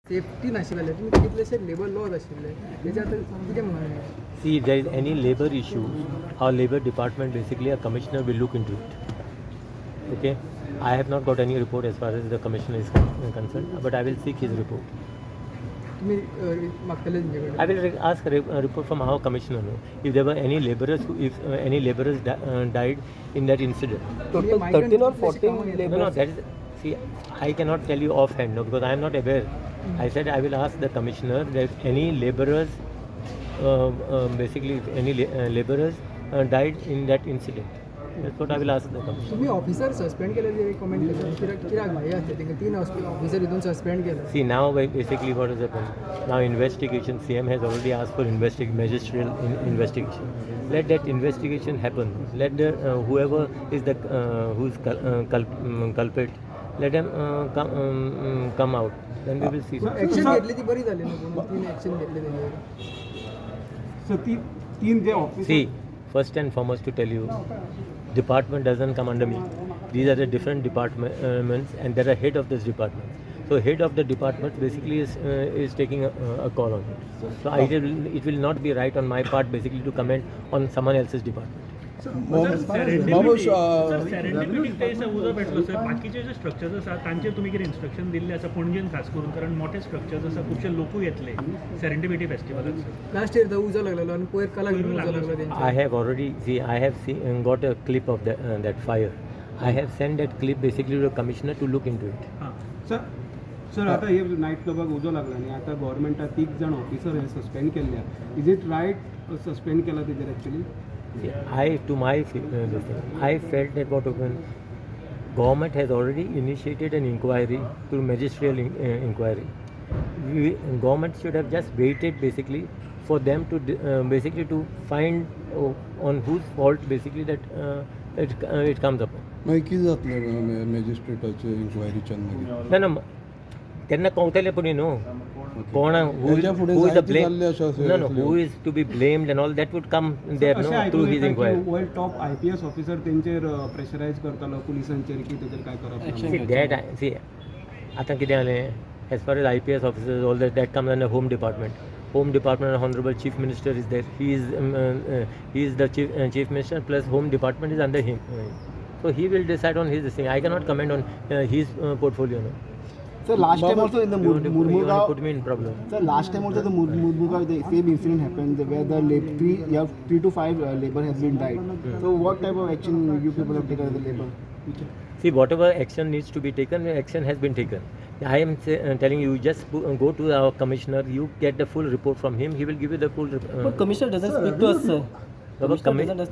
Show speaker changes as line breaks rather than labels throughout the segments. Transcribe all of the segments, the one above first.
Safety नाशिल्ले तुमी कितलेशे लेबर लॉज आशिल्ले तेजे आतां कितें म्हणून
See, if there is any labor issue, our labor department, basically a commissioner will look into it. Okay? I have not got any report as far as the commissioner is concerned, but I will seek his report.
तुम्ही मागतले तेंचे कडेन
I will ask a report from our commissioner, no? If there were any laborers, if any laborers died in that incident.
Total 13 or 14
No, that is, see, I cannot tell you offhand, no, because I am not aware. I said I will ask the commissioner that any laborers, basically, if any laborers died in that incident. That's what I will ask the commissioner.
तुम्ही officer suspend केले ते comment करता कित्याक भाई आसले तेंका 3 officer हितून suspend केले
See, now basically what has happened? Now investigation, CM has already asked for magisterial investigation. Let that investigation happen. Let the whoever is the who is culprit, let them come out. Then we will see.
Action घेतली ती बरी झाली ना पूण 3 action घेतले तेंच्यावर
So तीन जे office
See, first and foremost to tell you, department doesn't come under me. These are the different departments and there are head of this department. So head of the department basically is taking a call on it. So it will not be right on my part basically to comment on someone else's department.
Serendipity test उजो भेटलो sir बाकीचे जे structures आसा तांचेर तुमी कितें instruction दिल्ले आसा पणजेन खास करून कारण मोठे स्ट्रक्चर्स आसा खुबशे लोकूय येतले सेरेंडिपिटी फेस्टिवलाक सर
लास्ट इयर उजो लागलेलो आणि पयर कलाक उजो लागलो तेंचे
I have already got a clip of that fire. I have sent that clip basically to the commissioner to look into it.
हां
सर आता हे नाईट क्लबाक उजो लागला आणि आता गव्हर्नमेंटान 3 जाण ऑफिसर हे सस्पेंड केल्ल्या इज इट रायट सस्पेंड केला तेजेर actually
I felt that what happened, government has already initiated an inquiry to magisterial inquiry. Government should have just waited basically for them to basically to find on whose fault basically that it comes upon.
मागीर कितें जातलें मॅजिस्ट्रेटाचे इन्क्वायरीच्यान मागीर
ना तेन्ना कळटलें पूण न्हू कोण
तेच्या फुडें
who is the
जायती
blame
जाल्ली आसा
no who is to be blamed and all that would come there no through his inquiry.
World top IPS officer तेंचेर प्रेशरायज करतालो पुलिसांचेर की तेजेर काय करप
See, आतां कितें जालें as far as IPS officers all that comes under home department. Home department, honorable chief minister is there. He is the chief minister plus home department is under him. So he will decide on his thing. I cannot comment on his portfolio. No.
Sir, last time also in the
You want to
Murmugao,
put me in problem.
sir, last time also the Murmugao, the same incident happened where the 3 to 5 labor has been died. So what type of action you people have taken as the labor?
See, whatever action needs to be taken, action has been taken. I am telling you, just go to our commissioner, you get the full report from him, he will give you the full report.
But commissioner doesn't speak to us, sir.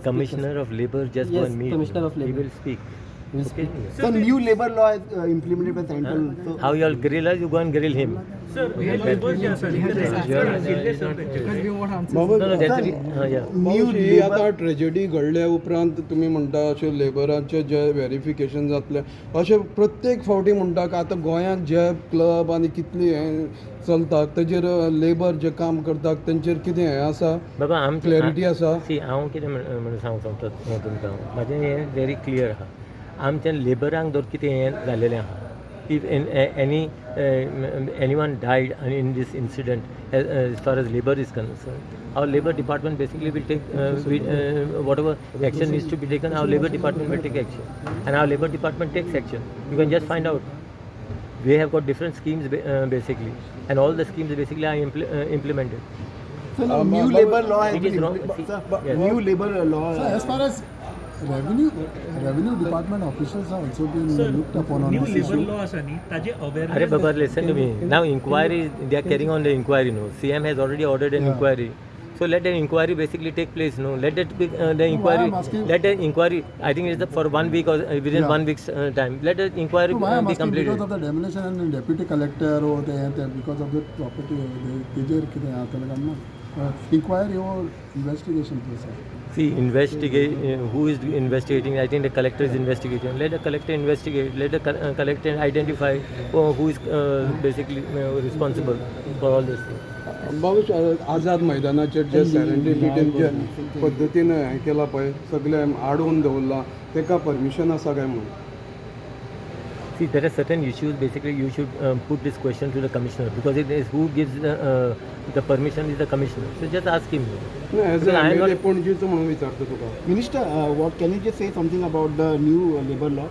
Commissioner of labor just go
Yes,
and meet.
commissioner of
He
labor.
will speak. Okay.
So new labor law is implemented by central. So
How you all grill us, you go and grill him.
Sir हे labours जे आसा न्ही ते दिल्ले sir
because we want answers.
No, that's the yeah.
new
ही
labor.
आतां tragedy घडल्या उपरांत तुमी म्हणटा अशें लेबरांचे जे व्हेरिफिकेशन जातलें अशें प्रत्येक फावटी म्हणटा की आतां गोंयांत जे क्लब आनी कितली हें चलता तेजेर लेबर जे काम करतात तेंचेर कितें हें आसा
बाबा
क्लॅरिटी आसा
सी हांव कितें म्हणून सांगता तुमकां म्हाजें हें व्हेरी क्लियर आहा आमच्या लेबरांक जर कितें हें जालेलें आहा if anyone died in this incident as far as labor is concerned, our labor department basically will take whatever action needs to be taken, our labor department will take action and our labor department takes action. You can just find out. We have got different schemes basically and all the schemes basically are implemented.
So now new labor law has
It is
been
wrong.
sir,
Yes.
new labor law.
So as far as revenue department officials have also been looked upon on
new
this
labour
issue.
Law आसा न्ही ताजे
Are
awareness
Baba, listen to me. Now inquiry, they are carrying on the inquiry. No, CM has already ordered an inquiry. So let the inquiry basically take place. No, let that be, the inquiry.
I'm asking-
Let the inquiry. I think it's for 1 week or within 1 week's time. Let the inquiry
So why I'm
be
asking
completed.
because of the demolition and deputy collector or because of the property तेजेर कितें जातलें काय ना inquiry or investigation process.
See, investigate. Who is investigating? I think the collector is investigating. Let the collector investigate. Let the collector identify who is basically responsible for all this thing.
Babush आझाद मैदानाचेर जे सेरेंडिपिटीन जे पद्दतीन हें केलां पळय सगळें आडोवन दवरलां तेका permission आसा काय म्हणून
See, there are certain issues. Basically, you should put this question to the commissioner because it is who gives the permission is the commissioner. So just ask him.
As
Because I am
am
not-
पणजीचो म्हणून विचारतो तुका.
Minister, what can you just say something about the new labor law?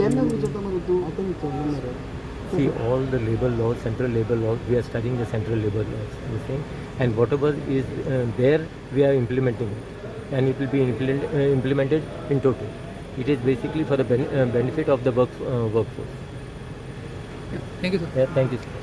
केन्ना विचारता मरे तू आतां विचारलो मरे.
See, all the labor laws, central labor laws, we are studying the central labor laws, you see, and whatever is there, we are implementing it, and it will be implemented in total. It is basically for the benefit of the workforce.
Thank you, sir.
Yeah, thank you, sir.